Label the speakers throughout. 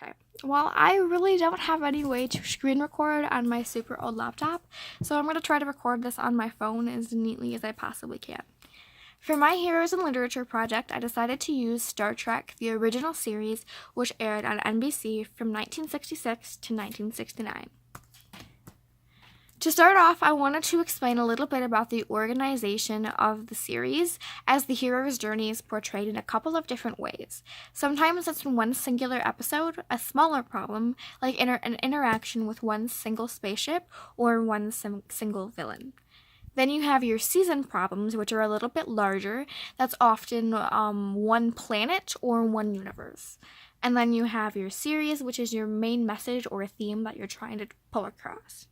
Speaker 1: Okay, well, I really don't have any way to screen record on my super old laptop, so I'm going to try to record this on my phone as neatly as I possibly can. For my Heroes in Literature project, I decided to use Star Trek, the original series, which aired on NBC from 1966 to 1969. To start off, I wanted to explain a little bit about the organization of the series, as the hero's journey is portrayed in a couple of different ways. Sometimes it's in one singular episode, a smaller problem, like an interaction with one single spaceship or one single villain. Then you have your season problems, which are a little bit larger. That's often one planet or one universe. And then you have your series, which is your main message or a theme that you're trying to pull across.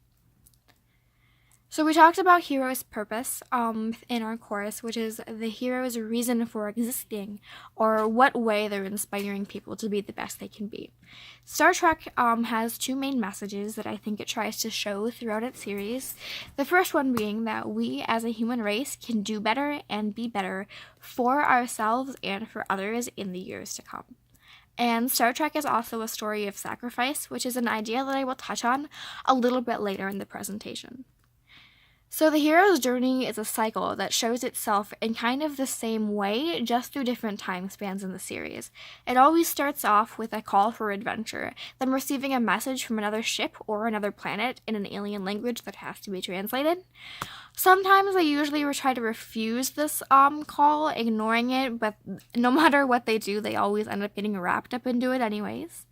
Speaker 1: So we talked about hero's purpose in our course, which is the hero's reason for existing, or what way they're inspiring people to be the best they can be. Star Trek has two main messages that I think it tries to show throughout its series. The first one being that we as a human race can do better and be better for ourselves and for others in the years to come. And Star Trek is also a story of sacrifice, which is an idea that I will touch on a little bit later in the presentation. So the hero's journey is a cycle that shows itself in kind of the same way, just through different time spans in the series. It always starts off with a call for adventure, then receiving a message from another ship or another planet in an alien language that has to be translated. Sometimes they usually try to refuse this call, ignoring it, but no matter what they do, they always end up getting wrapped up into it anyways.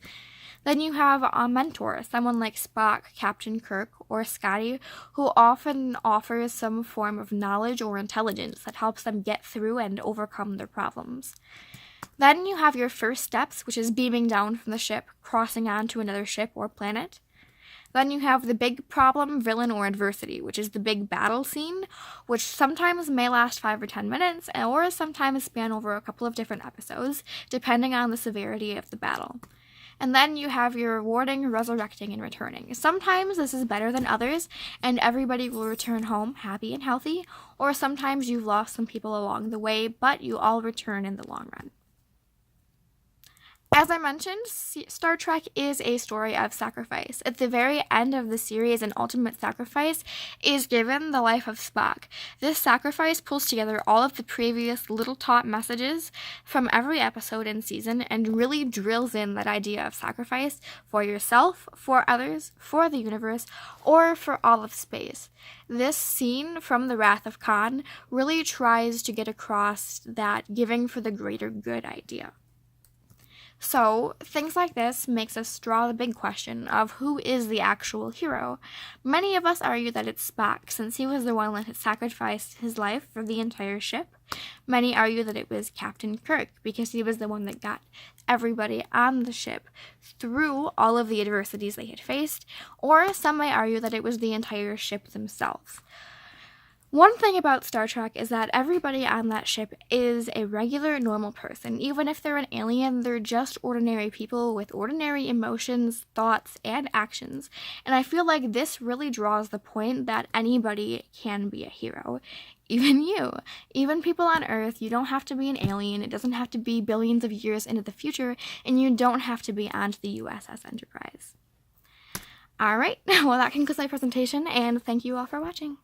Speaker 1: Then you have a mentor, someone like Spock, Captain Kirk, or Scotty, who often offers some form of knowledge or intelligence that helps them get through and overcome their problems. Then you have your first steps, which is beaming down from the ship, crossing onto another ship or planet. Then you have the big problem, villain, or adversity, which is the big battle scene, which sometimes may last 5 or 10 minutes, or sometimes span over a couple of different episodes, depending on the severity of the battle. And then you have your rewarding, resurrecting, and returning. Sometimes this is better than others, and everybody will return home happy and healthy, or sometimes you've lost some people along the way, but you all return in the long run. As I mentioned, Star Trek is a story of sacrifice. At the very end of the series, an ultimate sacrifice is given, the life of Spock. This sacrifice pulls together all of the previous little taught messages from every episode and season and really drills in that idea of sacrifice for yourself, for others, for the universe, or for all of space. This scene from The Wrath of Khan really tries to get across that giving for the greater good idea. So, things like this makes us draw the big question of who is the actual hero. Many of us argue that it's Spock, since he was the one that had sacrificed his life for the entire ship. Many argue that it was Captain Kirk, because he was the one that got everybody on the ship through all of the adversities they had faced, or some may argue that it was the entire ship themselves. One thing about Star Trek is that everybody on that ship is a regular, normal person. Even if they're an alien, they're just ordinary people with ordinary emotions, thoughts, and actions. And I feel like this really draws the point that anybody can be a hero. Even you. Even people on Earth. You don't have to be an alien. It doesn't have to be billions of years into the future. And you don't have to be onto the USS Enterprise. Alright, well that concludes my presentation, and thank you all for watching.